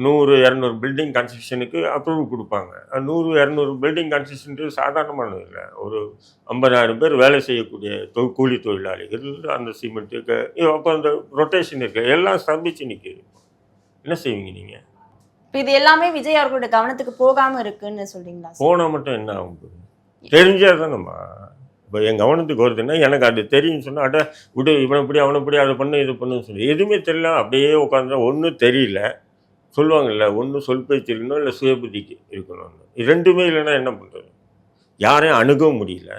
100-200 பில்டிங் கன்ஸ்ட்ரக்ஷனுக்கு அப்ரூவல் கொடுப்பாங்க. 100-200 பில்டிங் கன்ஸ்ட்ரக்ஷனுக்கு சாதாரணமானது இல்லை. ஒரு 50,000 பேர் வேலை செய்யக்கூடிய கூலி தொழிலாளிகள், அந்த சிமெண்ட்டுக்கு அப்போ அந்த ரொட்டேஷன் இருக்குது, எல்லாம் ஸ்தம்பிச்சு நிற்கிது. என்ன செய்வீங்க நீங்கள்? இது எல்லாமே விஜய் அவர்களோட கவனத்துக்கு போகாமல் இருக்குன்னு சொல்றீங்களா? போனால் மட்டும் என்ன ஆகும், தெரிஞ்சால் தானம்மா. இப்போ என் கவனத்துக்கு வருதுன்னா எனக்கு அது தெரியும்னு சொன்னால் அட விடு, இவனை இப்படி அவனை இப்படி அதை பண்ணு இது பண்ணுன்னு சொல்லி எதுவுமே தெரியல, அப்படியே உட்காந்து ஒன்றும் தெரியல. சொல்லுவாங்கல்ல, ஒன்று சொல் பேச்சு இருக்கணும், இல்லை சுயபுத்திக்கு இருக்கணும்னு. இது ரெண்டுமே இல்லைன்னா என்ன பண்ணுறது? யாரையும் அணுகவும் முடியல,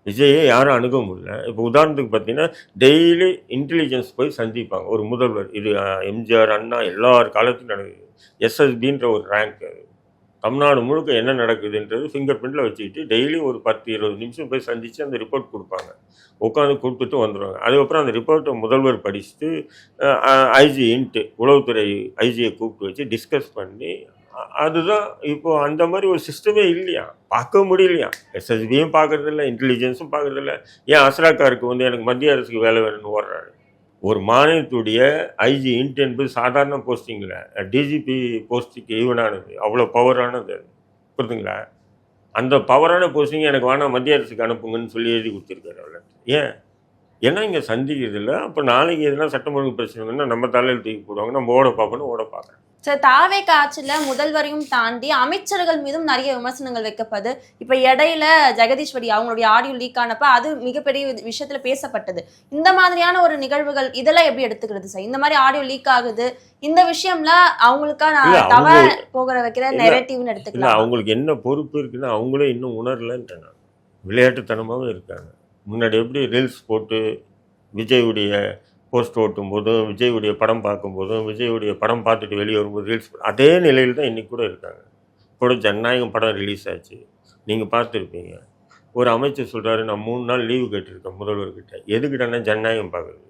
விஜயை யாரும் அணுக முடியல. இப்போ உதாரணத்துக்கு பார்த்தீங்கன்னா டெய்லி இன்டெலிஜென்ஸ் போய் சந்திப்பாங்க ஒரு முதல்வர். இது எம்ஜிஆர் அண்ணா எல்லார் காலத்துக்கும் நடக்குது. எஸ்எஸ்பின்ற ஒரு ரேங்க், தமிழ்நாடு முழுக்க என்ன நடக்குதுன்றது ஃபிங்கர் பிரிண்டில் வச்சுக்கிட்டு டெய்லி ஒரு 10-20 நிமிஷம் போய் சந்தித்து அந்த ரிப்போர்ட் கொடுப்பாங்க. உட்காந்து கொடுத்துட்டு வந்துடுவாங்க. அதுக்கப்புறம் அந்த ரிப்போர்ட்டை முதல்வர் படிச்சுட்டு ஐஜி உளவுத்துறை ஐஜியை கூப்பிட்டு வச்சு டிஸ்கஸ் பண்ணி, அதுதான் இப்போ அந்த மாதிரி ஒரு சிஸ்டமே இல்லையா, பார்க்க முடியலையா. எஸ்எஸ்பியும் பார்க்குறதில்ல, இன்டெலிஜென்ஸும் பார்க்குறதில்ல. ஏன் அஸ்ராக்காருக்கு வந்து எனக்கு மத்திய அரசுக்கு வேலை வேணும்னு ஓடுறாரு. ஒரு மாநிலத்துடைய ஐஜி என்பது சாதாரண போஸ்டிங்கில் டிஜிபி போஸ்டிங்க்கு ஈவனானது, அவ்வளோ பவரானது. புரியுதுங்களா? அந்த பவரான போஸ்டிங் எனக்கு வேணாம், மத்திய அரசுக்கு அனுப்புங்கன்னு சொல்லி எழுதி கொடுத்துருக்காரு அவ்வளோ. ஏன்னா இங்கே சந்திக்கிறது இல்லை. அப்போ நாளைக்கு எதுனா சட்டம் ஒழுங்கு பிரச்சனைன்னா நம்ம தலையில் தூக்கி போடுவாங்க, நம்ம ஓட பார்க்கணும், ஓட பார்க்குறேன். சார், தாவேகா ஆட்சியில முதல்வரையும் தாண்டி அமைச்சர்கள் மீதும் நிறைய விமர்சனங்கள் வைக்கப்பது. இப்ப இடையில ஜெகதீஸ்வரி அவங்களுடைய ஆடியோ லீக் ஆனப்ப அது மிகப்பெரிய விஷயத்துல பேசப்பட்டது. இந்த மாதிரியான ஒரு நிகழ்வுகள் இதெல்லாம் எப்படி எடுத்துக்கிறது சார்? இந்த மாதிரி ஆடியோ லீக் ஆகுது, இந்த விஷயம்ல அவங்களுக்கான தவ போகிற வைக்கிற நெரேட்டிவ்னு எடுத்துக்கலாம். அவங்களுக்கு என்ன பொறுப்பு இருக்குன்னா அவங்களே இன்னும் உணரலன்ற விளையாட்டுத்தனமாகவும் இருக்காங்க. முன்னாடி எப்படி ரீல்ஸ் போட்டு விஜயுடைய போஸ்ட் ஓட்டும் போதும், விஜயுடைய படம் பார்க்கும்போதும், விஜயுடைய படம் பார்த்துட்டு வெளியே வரும்போது ரீல்ஸ், அதே நிலையில் தான் இன்றைக்கி கூட இருக்காங்க. கூட ஜனநாயகம் படம் ரிலீஸ் ஆச்சு, நீங்கள் பார்த்துருப்பீங்க. ஒரு அமைச்சர் சொல்கிறாரு, நான் 3 நாள் லீவு கேட்டிருக்கேன் முதல்வர்கிட்ட. எதுக்கிட்டனா ஜனநாயகம் பார்க்குறது.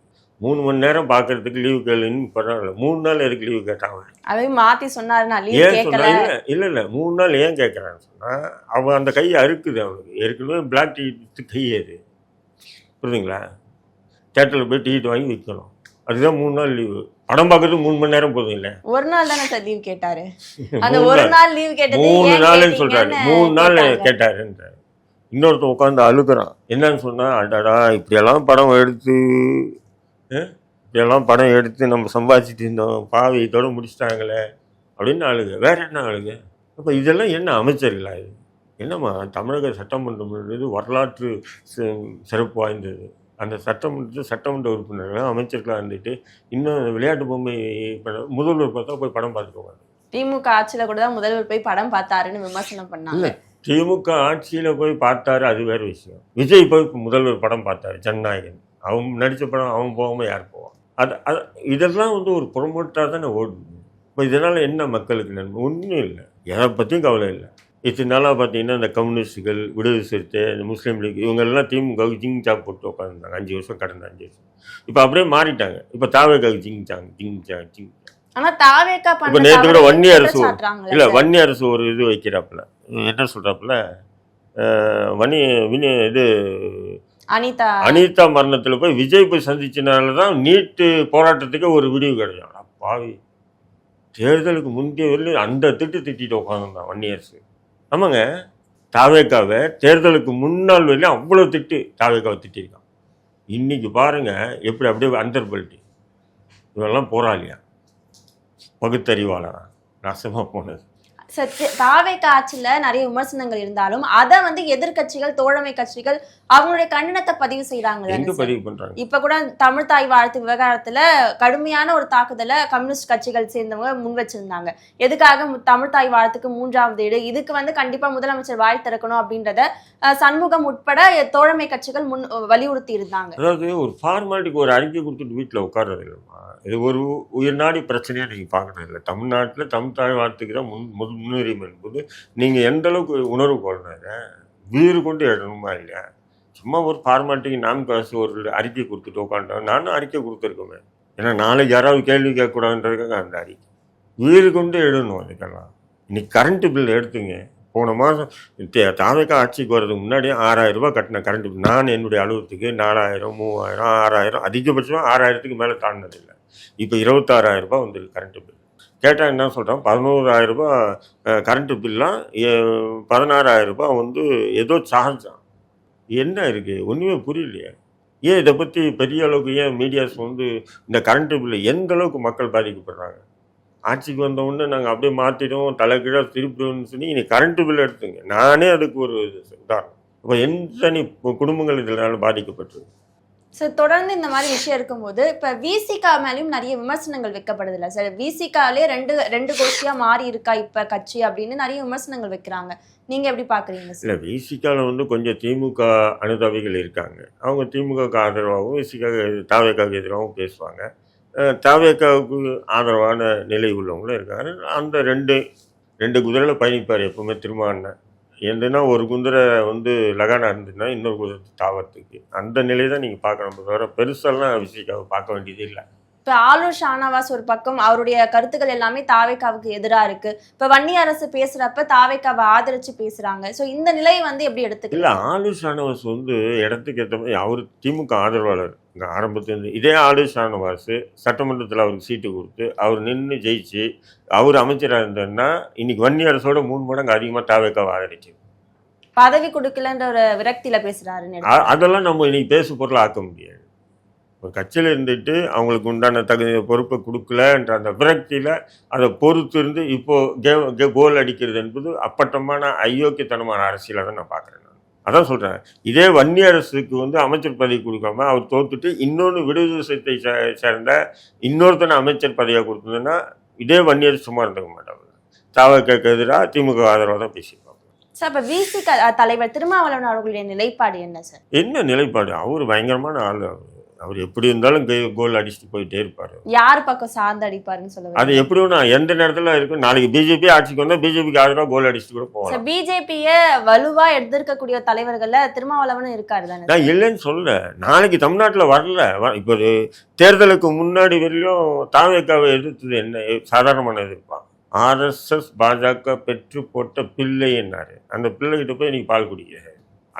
3 மணி நேரம் பார்க்கறதுக்கு லீவு கேளுன்னு பரவாயில்ல, 3 நாள் எதுக்கு லீவு கேட்டாங்க? அதையும் மாத்தி சொன்னாருன்னா லீவ் ஏன் கேட்கல. சொன்னா இல்லை 3 நாள் ஏன் கேட்குறான்னு சொன்னால், அவன் அந்த கையை அறுக்குது, அவனுக்கு ஏற்கனவே பிளாக் டிக்கெட் கை அது, புரியுதுங்களா? தேட்டரில் போய் டிக்கெட் வாங்கி விற்கணும், அதுதான் 3 நாள் லீவு. படம் பார்க்கறதுக்கு 3 மணி நேரம் போதும் இல்லை? ஒரு நாள் தானே சார் லீவ் கேட்டாரு. அந்த ஒரு நாள் லீவ் கேட்டது 3 ஏன் நாள்னு சொல்கிறாரு, கேட்டீங்கன்னு 3 நாள் கேட்டாங்க. கேட்டாருன்றார். இன்னொருத்தன் உட்காந்து அழுகுறான். என்னன்னு சொன்னால், அடடா இப்படியெல்லாம் படம் எடுத்து இப்படியெல்லாம் படம் எடுத்து நம்ம சம்பாதிச்சிட்டு இருந்தோம், பாவி இதோட முடிச்சிட்டாங்களே அப்படின்னு அழுகு. வேற என்ன அழுகு? அப்போ இதெல்லாம் என்ன அமைச்சர்களா? இது என்னம்மா? தமிழக சட்டமன்றம் வரலாற்று சிறப்பு வாய்ந்தது. அந்த சட்டமன்ற உறுப்பினர்கள் அமைச்சர்களாக இருந்துட்டு இன்னும் விளையாட்டு பொம்மை முதல்வர் பார்த்தா போய் படம் பார்த்துக்கோங்க. திமுக ஆட்சியில கூட தான் முதல்வர் போய் படம் பார்த்தாருன்னு விமர்சனம் பண்ணாங்க. திமுக ஆட்சியில் போய் பார்த்தாரு, அது வேறு விஷயம். விஜய் போய் முதல்வர் படம் பார்த்தாரு, ஜனநாயகன். அவன் நடித்த படம் அவன் போகாமல் யார் போவான்? அது இதெல்லாம் ஒரு ப்ரொமோட்டாக தானே ஓடுது. இப்போ இதனால் என்ன மக்களுக்கு நன்மை? ஒன்றும் இல்லை, எதை பற்றியும் கவலை இல்லை. இத்தனை நாளாக பார்த்தீங்கன்னா இந்த கம்யூனிஸ்டுகள், விடுதலை சிறுத்தை, இந்த முஸ்லீம் லீக் இவங்கெல்லாம் திமுகவுக்கு ஜிங் சாக் போட்டு உட்காந்துருந்தாங்க 5 வருஷம், கடந்த 5 வருஷம். இப்போ அப்படியே மாறிட்டாங்க. இப்போ தாவேக்காவுக்கு ஜிங் சாங். ஆனா தாவேக்கா இப்போ நேற்று கூட வன்னி அரசு ஒரு இது வைக்கிறாப்புல, என்ன சொல்கிறாப்புல, அனிதா மரணத்தில் போய் விஜய் போய் சந்திச்சனால தான் நீட்டு போராட்டத்துக்கு ஒரு விடிவு கிடைக்கும். பாவி, தேர்தலுக்கு முந்தைய வரையிலும் அந்த திட்டிட்டு உட்காந்துருந்தான் வன்னி அரசு. ஆமாங்க, தாவேக்காவை தேர்தலுக்கு முன்னாள் வரையிலும் அவ்வளோ தாவேக்காவை திட்டிருக்கான். இன்னைக்கு பாருங்க எப்படி அப்படியே அண்டர்பல்ட்டி. இவெல்லாம் போராளியா, பகுத்தறிவாளரா, நாசமாக போனது. தாவேக்கா ஆட்சியில நிறைய விமர்சனங்கள் இருந்தாலும் அதை எதிர்கட்சிகள், தோழமை கட்சிகள் அவங்களுடைய கண்டனத்தை பதிவு செய்யறாங்க. இப்ப கூட தமிழ் தாய் வாழ்த்து விவகாரத்துல கடுமையான ஒரு தாக்குதலை கம்யூனிஸ்ட் கட்சிகள் சேர்ந்தவங்க முன் வச்சிருந்தாங்க. எதுக்காக தமிழ் தாய் வாழ்த்துக்கு 3வது இடம், இதுக்கு கண்டிப்பா முதலமைச்சர் வாய் திறக்கணும் அப்படின்றத சண்முகம் உட்பட தோழமை கட்சிகள் முன் வலியுறுத்தி இருந்தாங்க. அதாவது ஒரு ஃபார்மாலிட்டிக்கு ஒரு அறிக்கை கொடுத்துட்டு வீட்டில் உட்கார்றது இல்லைம்மா. இது ஒரு உயர்நாடி பிரச்சனையா நீங்கள் பார்க்கறது இல்லை. தமிழ்நாட்டில் தமிழ் தாய் வாழ்த்துக்கு தான் முன்னுரிமை என்பது நீங்கள் எந்த அளவுக்கு உணர்வு கொள்ளாத வீறு கொண்டு எழுதணுமா இல்லையா? சும்மா ஒரு ஃபார்மாலிட்டிக்கு நாம் காசு ஒரு அறிக்கை கொடுத்துட்டு உட்காண்டோம். நானும் அறிக்கை கொடுத்துருக்கோமே, ஏன்னா நாளைக்கு யாராவது கேள்வி கேட்கக்கூடாதுன்றதுக்காக அந்த அறிக்கை வீறு கொண்டு எழுதணும். அதுக்கெல்லாம் இன்னைக்கு கரண்ட்டு பில் எடுத்துங்க. போன மாதம் தாவேக்கா ஆட்சிக்கு வர்றதுக்கு முன்னாடி 6000 ரூபாய் கட்டின கரண்ட் பில். நான் என்னுடைய அலுவலகத்துக்கு 4000, 3000, 6000, அதிகபட்சமாக 6000க்கு மேலே தாண்டினதில்லை. இப்போ 26,000 ரூபாய் வந்துருக்கு கரண்ட்டு பில். கேட்டால் என்ன சொல்கிறான், 11,000 ரூபாய் கரண்ட்டு பில்லாம், 16,000 ரூபாய் ஏதோ சார்ஜான். என்ன இருக்குது? ஒன்றுமே புரியலையே. ஏன் இதை பற்றி பெரிய அளவுக்கு ஏன் மீடியாஸ் இந்த கரண்ட்டு பில்லு எந்த அளவுக்கு மக்கள் பாதிக்கப்படுறாங்க? ஆட்சிக்கு வந்தவுடனே நாங்கள் அப்படியே மாற்றிடுவோம், தலைகீழாக திருப்பிடுவோம்னு சொல்லி இன்னைக்கு கரண்ட்டு பில் எடுத்துங்க. நானே அதுக்கு ஒரு உதாரணம். இப்போ எத்தனை குடும்பங்கள் இதனால பாதிக்கப்பட்டிருக்கு. சார், தொடர்ந்து இந்த மாதிரி விஷயம் இருக்கும்போது இப்போ விசிகா மேலேயும் நிறைய விமர்சனங்கள் வைக்கப்படுது இல்லை சார்? விசிகாலே ரெண்டு கோஷ்டியா மாறி இருக்கா இப்போ கட்சி அப்படின்னு நிறைய விமர்சனங்கள் வைக்கிறாங்க. நீங்க எப்படி பாக்குறீங்க? இல்லை, விசிகாவில் கொஞ்சம் திமுக அனுதாபிகள் இருக்காங்க. அவங்க திமுகவுக்கு ஆதரவாகவும் தாவேக்காவுக்கு எதிராகவும் பேசுவாங்க. தாவேக்காவுக்கு ஆதரவான நிலை உள்ளவங்களும் இருக்காங்க. அந்த ரெண்டு குதிரையில் பயணிப்பார் எப்பவுமே திருமாவளவன். எதுனா ஒரு குதிரை லகானா இருந்துன்னா இன்னொரு குதிரை தாவறதுக்கு, அந்த நிலையை தான் நீங்கள் பார்க்கணும். தவிர பெருசெல்லாம் விசிகாவை பார்க்க வேண்டியது இல்லை. இப்போ ஆளுநர் ஷானவாஸ் ஒரு பக்கம் அவருடைய கருத்துக்கள் எல்லாமே தாவேக்காவுக்கு எதிராக இருக்கு. இப்போ வன்னி அரசு பேசுறப்ப தாவேக்காவை ஆதரிச்சு பேசுறாங்க. ஸோ இந்த நிலையை எப்படி எடுத்துக்க? இல்லை, ஆளுநர் ஷானவாஸ் இடத்துக்கு ஏற்ற மாதிரி அவர் திமுக ஆதரவாளர். இங்கே ஆரம்பத்துலேருந்து இதே ஆளுநர் ஷானவாஸ் சட்டமன்றத்தில் அவருக்கு சீட்டு கொடுத்து அவர் நின்று ஜெயிச்சு அவர் அமைச்சராக இருந்தாருன்னா இன்னைக்கு வன்னி அரசோட 3 மடங்கு அதிகமாக தாவேக்காவை ஆதரிச்சு பதவி கொடுக்கலன்ற ஒரு விரக்தியில பேசுறாரு. அதெல்லாம் நம்ம இன்னைக்கு பேசு பொருளை ஆக்க முடியாது. ஒரு கட்சியில் இருந்துட்டு அவங்களுக்கு உண்டான பொறுப்பை கொடுக்கலன்ற அந்த விரக்தியில் அதை பொறுத்து இருந்து இப்போது கோல் அடிக்கிறது என்பது அப்பட்டமான அயோக்கியத்தனமான அரசியலை தான் நான் பார்க்குறேன். அதான் சொல்கிறேன், இதே வன்னி அரசுக்கு அமைச்சர் பதவி கொடுக்காம அவர் தோத்துட்டு இன்னொன்று விடுதலை சிறுத்தை சேர்ந்த இன்னொருத்தனை அமைச்சர் பதவியாக கொடுத்ததுன்னா இதே வன்னி அரசு சும்மா இருந்துக்க மாட்டாங்க. தாவேக்காவுக்கு எதிராக திமுக ஆதரவாக தான் பேசியிருப்பாங்க. சார், இப்போ விசிக தலைவர் திருமாவளவன் அவர்களுடைய நிலைப்பாடு என்ன சார்? என்ன நிலைப்பாடு? அவர் பயங்கரமான ஆள். அவர் எப்படி இருந்தாலும் கோல் அடிச்சுட்டு போயிட்டே இருப்பார். யார் பக்கம் சார்ந்து அடிப்பாருன்னு சொல்லுவாங்க. அது எப்படி ஒன்று எந்த நேரத்தில் இருக்கும். நாளைக்கு பிஜேபி ஆட்சிக்கு வந்தால் பிஜேபிக்கு ஆதரவாக கோல் அடிச்சுட்டு கூட போகலாம். பிஜேபியை வலுவா எதிர்க்கக்கூடிய தலைவர்கள்ல திருமாவளவனும் இருக்காரு தானே. நான் இல்லைன்னு சொல்ல, நாளைக்கு தமிழ்நாட்டில் வரல. இப்போ ஒரு தேர்தலுக்கு முன்னாடி வரையும் தாவேக்காவை எதிர்த்தது என்ன சாதாரணமான எதிர்ப்பான். ஆர்எஸ்எஸ் பாஜக பெற்று போட்ட பிள்ளை என்னாரு, அந்த பிள்ளைகிட்ட போய் இன்னைக்கு பால் குடிக்க.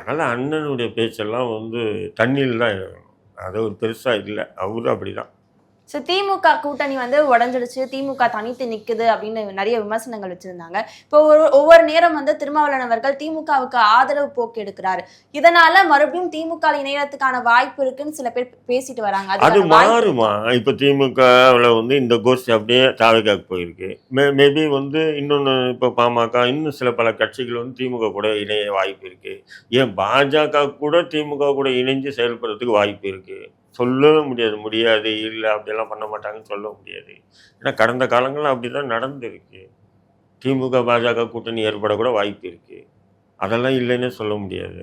அதனால் அண்ணனுடைய பேச்செல்லாம் வந்து தண்ணியில் தான் எழுதணும். அது ஒரு பெருசாக இல்லை, அவரும் அப்படி தான். ஸோ திமுக கூட்டணி உடஞ்சிடுச்சு, திமுக தனித்து நிற்குது அப்படின்னு நிறைய விமர்சனங்கள் வச்சிருந்தாங்க. இப்போ ஒவ்வொரு நேரம் திருமாவளவன் அவர்கள் திமுகவுக்கு ஆதரவு போக்கு எடுக்கிறாரு. இதனால மறுபடியும் திமுக இணையத்துக்கான வாய்ப்பு இருக்குன்னு சில பேர் பேசிட்டு வராங்க. அது மாறுமா? இப்போ திமுகவில் இந்த கோஷ்டி அப்படியே தாவேக்காக்கு போயிருக்கு. மேபி இன்னொன்று இப்போ பாமக இன்னும் சில பல கட்சிகள் திமுக கூட இணைய வாய்ப்பு இருக்கு. ஏன் பாஜக கூட திமுக கூட இணைஞ்சு செயல்படுறதுக்கு வாய்ப்பு இருக்கு. சொல்லவே முடியாது இல்லை அப்படியெல்லாம் பண்ண மாட்டாங்கன்னு சொல்ல முடியாது. ஏன்னா கடந்த காலங்களில் அப்படி தான் நடந்திருக்கு. திமுக பாஜக கூட்டணி ஏற்படக்கூட வாய்ப்பு இருக்குது. அதெல்லாம் இல்லைன்னு சொல்ல முடியாது.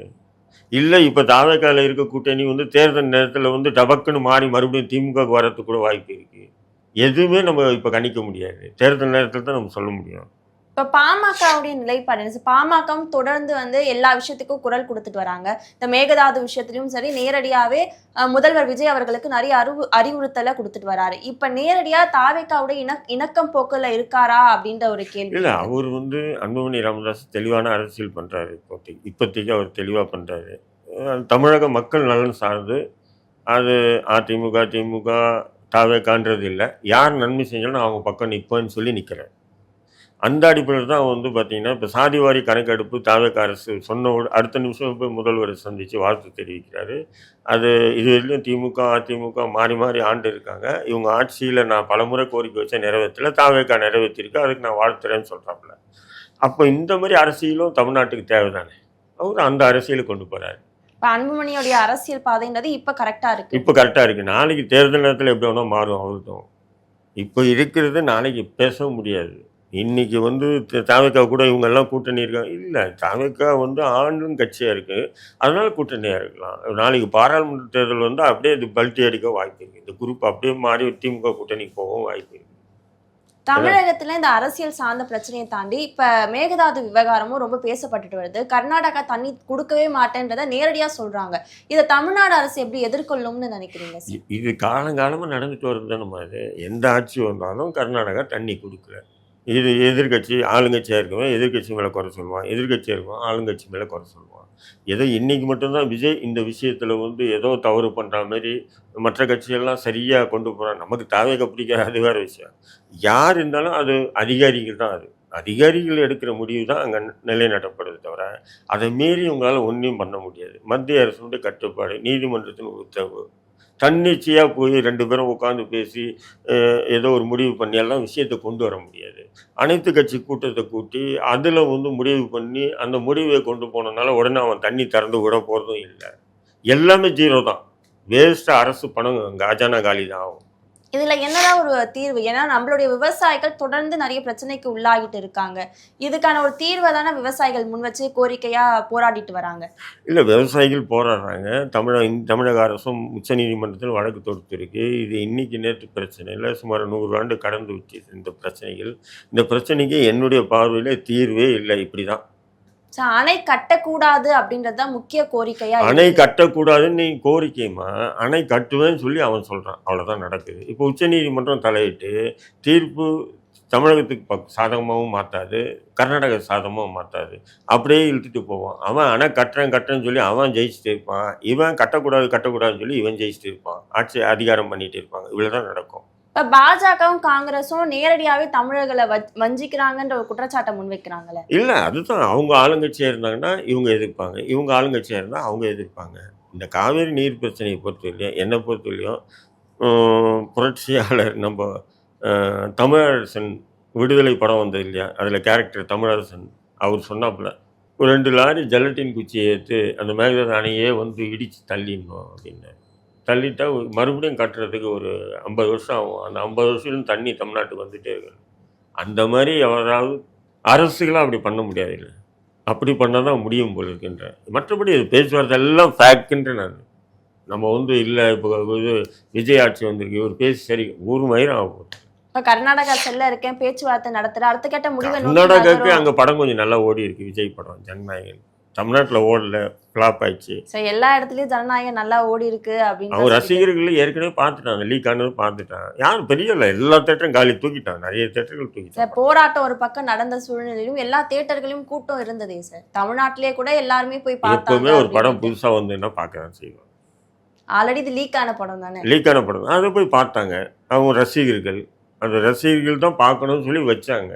இல்லை இப்போ தாவேக்கால இருக்க கூட்டணி தேர்தல் நேரத்தில் டபக்குன்னு மாறி மறுபடியும் திமுகவுக்கு வரத்துக்கு கூட வாய்ப்பு இருக்குது. எதுவுமே நம்ம இப்போ கணிக்க முடியாது. தேர்தல் நேரத்தில் தான் நம்ம சொல்ல முடியும். இப்போ பாமகவுடைய நிலைப்பாடு என்ன? பாமகவும் தொடர்ந்து எல்லா விஷயத்துக்கும் குரல் கொடுத்துட்டு வராங்க. இந்த மேகதாது விஷயத்திலும் சரி, நேரடியாகவே முதல்வர் விஜய் அவர்களுக்கு நிறைய அறிவுறுத்தலை கொடுத்துட்டு வராரு. இப்போ நேரடியா தாவேக்காவுடைய இணக்கம் போக்கில் இருக்காரா அப்படின்ற ஒரு கேள்வி. இல்லை, அவர் அன்புமணி ராமதாஸ் தெளிவான அரசியல் பண்ணுறாரு. இப்போதைக்கு அவர் தெளிவாக பண்ணுறாரு. தமிழக மக்கள் நலன் சார்ந்து அது அதிமுக திமுக தாவேக்கான்றது இல்லை. யார் நன்மை செஞ்சாலும் அவங்க பக்கம் நிற்பேன்னு சொல்லி நிற்கிறேன். அந்த அடிப்படையில் தான் பார்த்தீங்கன்னா இப்போ சாதிவாரி கணக்கெடுப்பு தாவேக்கா அரசு சொன்ன அடுத்த நிமிஷம் போய் முதல்வரை சந்தித்து வாழ்த்து தெரிவிக்கிறாரு. அது இதுவரையிலும் திமுக அதிமுக மாறி மாறி ஆண்டு இருக்காங்க. இவங்க ஆட்சியில் நான் பலமுறை கோரிக்கை வச்ச நிறைவேற்றல, தாவேக்கா நிறைவேற்றிருக்கு, அதுக்கு நான் வாழ்த்துறேன்னு சொல்கிறாப்புல. அப்போ இந்த மாதிரி அரசியலும் தமிழ்நாட்டுக்கு தேவைதானே. அவர் அந்த அரசியலை கொண்டு போகிறாரு. இப்போ அன்புமணியோடைய அரசியல் பாதைன்றது இப்போ கரெக்டாக இருக்குது. இப்போ கரெக்டாக இருக்குது. நாளைக்கு தேர்தல் நேரத்தில் எப்படி வேணால் மாறும். அவருக்கும் இப்போ இருக்கிறது நாளைக்கு பேசவும் முடியாது. இன்னைக்கு தாவேக்கா கூட இவங்கெல்லாம் கூட்டணி இருக்காங்க. இல்லை, தாவேக்கா ஆளும் கட்சியாக இருக்குது, அதனால கூட்டணியாக இருக்கலாம். நாளைக்கு பாராளுமன்ற தேர்தல் அப்படியே இது பல்ட்டி அடிக்க வாய்ப்பு இருக்குது. இந்த குரூப் அப்படியே மாறி திமுக கூட்டணிக்கு போகவும் வாய்ப்பு இருக்குது. தமிழகத்துல இந்த அரசியல் சார்ந்த பிரச்சனையை தாண்டி இப்ப மேகதாது விவகாரமும் ரொம்ப பேசப்பட்டுட்டு வருது. கர்நாடகா தண்ணி கொடுக்கவே மாட்டேன்றதை நேரடியா சொல்றாங்க. இதை தமிழ்நாடு அரசு எப்படி எதிர்கொள்ளும்னு நினைக்கிறீங்க? இது காலங்காலமாக நடந்துட்டு வருது தானே. மாதிரி எந்த ஆட்சி வந்தாலும் கர்நாடகா தண்ணி கொடுக்கல. இது எதிர்கட்சி ஆளுங்கட்சியாக இருக்கவன் எதிர்கட்சி மேலே குறை சொல்லுவான், எதிர்கட்சியாக இருக்கவன் ஆளுங்கட்சி மேலே குறை சொல்லுவான். ஏதோ இன்றைக்கி மட்டும்தான் விஜய் இந்த விஷயத்தில் ஏதோ தவறு பண்ணுற மாதிரி மற்ற கட்சியெல்லாம் சரியாக கொண்டு போகிறான். நமக்கு தாவேக்கா பிடிக்காது, அது வேறு விஷயம். யார் இருந்தாலும் அது அதிகாரிகள் தான். அது அதிகாரிகள் எடுக்கிற முடிவு தான் அங்கே நிலைநாட்டப்படுது தவிர அதை மீறி உங்களால் ஒன்றையும் பண்ண முடியாது. மத்திய அரசு கட்டுப்பாடு, நீதிமன்றத்தின் உத்தரவு, தன்னிச்சையாக போய் 2 பேரும் உட்காந்து பேசி ஏதோ ஒரு முடிவு பண்ணி எல்லாம் விஷயத்தை கொண்டு வர முடியாது. அனைத்து கட்சி கூட்டத்தை கூட்டி அதில் முடிவு பண்ணி அந்த முடிவை கொண்டு போனதுனால உடனே அவன் தண்ணி திறந்து விட போகிறதும் இல்லை. எல்லாமே ஜீரோ தான். வேஸ்ட்டாக அரசு பணம் காஜானா காலி தான் ஆகும். இதுல என்னதான் ஒரு தீர்வு? ஏன்னா நம்மளுடைய விவசாயிகள் தொடர்ந்து நிறைய பிரச்சனைக்கு உள்ளாகிட்டு இருக்காங்க. இதுக்கான ஒரு தீர்வை தானே விவசாயிகள் முன் வச்சு கோரிக்கையா போராடிட்டு வராங்க. இல்லை, விவசாயிகள் போராடுறாங்க. தமிழக அரசும் உச்சநீதிமன்றத்தில் வழக்கு தொடுத்திருக்கு. இது இன்னைக்கு நேற்று பிரச்சனை இல்லை, சுமார் 100 ஆண்டு கடந்து விட்டு இந்த பிரச்சனைகள். இந்த பிரச்சனைக்கு என்னுடைய பார்வையில் தீர்வே இல்லை. இப்படி தான் அணை கட்டக்கூடாது அப்படின்றது தான் முக்கிய கோரிக்கையா. அணை கட்டக்கூடாதுன்னு நீ கோரிக்கைமா, அணை கட்டுவேன்னு சொல்லி அவன் சொல்கிறான். அவ்வளோதான் நடக்குது. இப்போ உச்சநீதிமன்றம் தலையிட்டு தீர்ப்பு தமிழகத்துக்கு சாதகமாகவும் மாற்றாது, கர்நாடக சாதகமாகவும் மாற்றாது, அப்படியே இழுத்துட்டு போவான். அவன் அணை கட்டுறேன்னு சொல்லி அவன் ஜெயிச்சுட்டு இருப்பான். இவன் கட்டக்கூடாதுன்னு சொல்லி இவன் ஜெயிச்சுட்டு இருப்பான். ஆட்சி அதிகாரம் பண்ணிட்டு இருப்பாங்க. இவ்வளோ தான் நடக்கும். இப்ப பாஜகவும் காங்கிரஸும் நேரடியாவே தமிழர்களை வஞ்சிக்கிறாங்கன்ற ஒரு குற்றச்சாட்டை முன்வைக்கிறாங்களே. இல்லை, அதுதான். அவங்க ஆளுங்கட்சியாக இருந்தாங்கன்னா இவங்க எதிர்ப்பாங்க, இவங்க ஆளுங்கட்சியாக இருந்தால் அவங்க எதிர்ப்பாங்க. இந்த காவேரி நீர் பிரச்சனையை பொறுத்தவரையும் என்னை பொறுத்தவரையும் புரட்சியாளர் நம்ம தமிழரசன் விடுதலை படம் வந்தது இல்லையா, அதில் கேரக்டர் தமிழரசன் அவர் சொன்னாப்புல ஒரு 2 லாரி ஜெலட்டின் குச்சியை ஏற்று அந்த மேகதாது அணையே இடித்து தள்ளிடணும் அப்படின்னு. தள்ளிட்டா மறுபடியும் கட்டுறதுக்கு ஒரு 50 வருஷம் ஆகும். அந்த 50 வருஷத்துலையும் தண்ணி தமிழ்நாட்டுக்கு வந்துகிட்டே இருக்கு. அந்த மாதிரி யாராவது அரசுகளாக அப்படி பண்ண முடியாது. இல்லை, அப்படி பண்ணால் தான் முடியும் போல் இருக்கின்ற. மற்றபடி இது பேச்சுவார்த்தை எல்லாம் ஃபேக்ட்ன்ற நான் நம்ம வந்து இல்லை இப்போ இது விஜய் ஆட்சி வந்திருக்கு இவர் பேசி சரி ஊர் மயிரம் ஆக போகுது. இப்ப கர்நாடகா செல்ல இருக்கேன், பேச்சுவார்த்தை நடத்துற அடுத்த கட்ட முடிவை நோக்கி கர்நாடகாவுக்கு நகரும். அங்கே படம் கொஞ்சம் நல்லா ஓடி இருக்கு விஜய் படம் ஜனநாயகன். தமிழ்நாட்டில் ஓடல, ஃப்ளாப் ஆயிடுச்சு. சரி, எல்லா இடத்துலயும் ஜனநாயகம் நல்லா ஓடி இருக்கு அவங்க அப்படின்னு ரசிகர்கள் ஏற்கனவே பார்த்துட்டாங்க, லீக் ஆனது பார்த்துட்டாங்க. யாரும் பெரிய இல்லை, எல்லா தேட்டரும் காலி தூக்கிட்டாங்க, நிறைய தேட்டர்கள் சார். தூக்கிட்டாங்க. போராட்டம் ஒரு பக்கம் நடந்த சூழ்நிலையிலும் எல்லா தியேட்டர்களையும் கூட்டம் இருந்ததே சார். தமிழ்நாட்டிலேயே கூட எல்லாருமே போய் எப்பவுமே ஒரு படம் பார்த்தாங்க. புதுசாக வந்துன்னா பார்க்க தான் செய்வோம். ஆல்ரெடி இது லீக் ஆன படம் தானே. லீக் ஆன படம் அதை போய் பார்த்தாங்க அவங்க ரசிகர்கள். அந்த ரசிகர்கள் தான் பார்க்கணும்னு சொல்லி வச்சாங்க,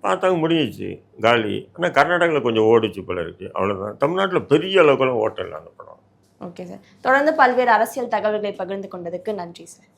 பார்த்தாங்க, முடிஞ்சிச்சு, காலி. ஆனால் கர்நாடகாவில் கொஞ்சம் ஓடிச்சு போல இருக்கு, அவ்வளோதான். தமிழ்நாட்டில் பெரிய அளவுக்குலாம் ஓட்டல அந்த படம். Okay sir. தொடர்ந்து பல்வேறு அரசியல் தகவல்களை பகிர்ந்து கொண்டதுக்கு நன்றி சார்.